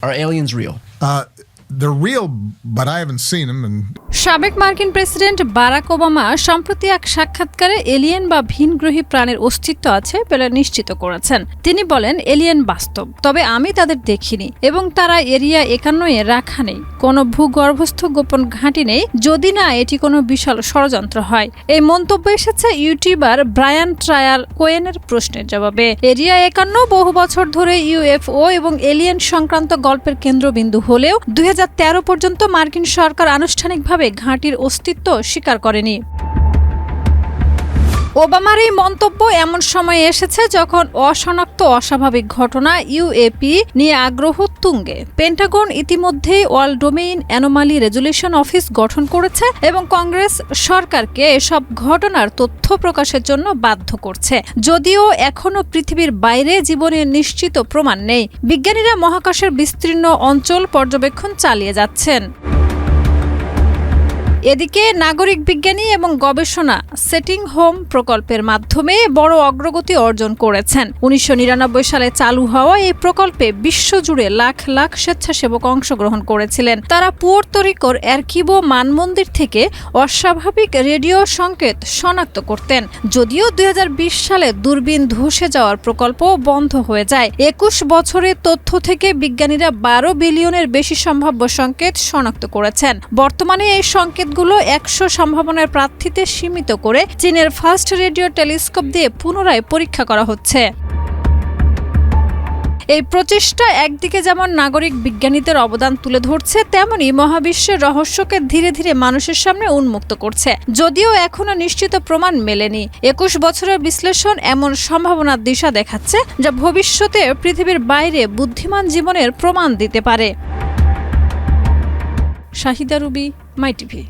Are aliens real? They're real, but I haven't seen them. সাবেক মার্কিন president Barack Obama সম্প্রতি এক সাক্ষাৎকারে এলিয়েন বা ভিনগ্রহী প্রাণের অস্তিত্ব আছে বলে নিশ্চিত করেছেন। তিনি বলেন, এলিয়েন বাস্তব, তবে আমি তাদের দেখিনি এবং তারা এরিয়া 51-এ রাখা নেই। কোনো ভূগর্ভস্থ গোপন ঘাঁটি নেই, যদি না এটি কোনো বিশাল ষড়যন্ত্র হয়। এই মন্তব্য এসেছে ইউটিউবার ব্রায়ান ট্রায়াল কোয়েনের প্রশ্নের জবাবে। এরিয়া 51 বহু বছর ধরে ইউএফও এবং এলিয়েন সংক্রান্ত গল্পের কেন্দ্রবিন্দু হলেও 2013 পর্যন্ত মার্কিন সরকার আনুষ্ঠানিকভাবে ঘাঁটির অস্তিত্ব স্বীকার করেনি। ওবামার এই মন্তব্য এমন সময়ে এসেছে যখন অশনাক্ত অস্বাভাবিক ঘটনা ইউএপি নিয়ে আগ্রহ তুঙ্গে। পেন্টাগন ইতিমধ্যেই world domain anomaly resolution office গঠন করেছে এবং কংগ্রেস সরকারকে এসব ঘটনার তথ্য প্রকাশের জন্য বাধ্য করছে। যদিও এখনও পৃথিবীর বাইরে জীবনের নিশ্চিত প্রমাণ নেই, বিজ্ঞানীরা মহাকাশের বিস্তীর্ণ অঞ্চল পর্যবেক্ষণ চালিয়ে যাচ্ছেন। এদিকে নাগরিক বিজ্ঞানী এবং গবেষণা সেটিং হোম প্রকল্পের মাধ্যমে বড় অগ্রগতি অর্জন করেছেন। 1999 সালে চালু হওয়া এই প্রকল্পে বিশ্বজুড়ে লাখ লাখ স্বেচ্ছাসেবক অংশগ্রহণ করেছিলেন। তারা পুয়ের্তো রিকোর এরকিবো মানমন্দির থেকে অস্বাভাবিক রেডিও সংকেত শনাক্ত করতেন। যদিও 2020 সালে দূরবীন ধসে যাওয়ার প্রকল্প বন্ধ হয়ে যায়। 21 বছরের তথ্য থেকে বিজ্ঞানীরা 12 বিলিয়নের বেশি সম্ভাব্য সংকেত শনাক্ত করেছেন। বর্তমানে এই সংকেত 100 সম্ভাবনার প্রার্থীতে সীমিত করে চীনের ফার্স্ট রেডিও টেলিস্কোপ দিয়ে পুনরায় পরীক্ষা করা হচ্ছে। এই প্রচেষ্টা একদিকে যেমন নাগরিক বিজ্ঞানীদের অবদান তুলে ধরছে, তেমনি মহাবিশ্বের রহস্যকে ধীরে ধীরে মানুষের সামনে উন্মুক্ত করছে। যদিও এখনো নিশ্চিত প্রমাণ মেলেনি, 21 বছরের বিশ্লেষণ এমন সম্ভাবনার দিশা দেখাচ্ছে যা ভবিষ্যতে পৃথিবীর বাইরে বুদ্ধিমান জীবনের প্রমাণ দিতে পারে। শাহিদা রুবি, মাই টিভি।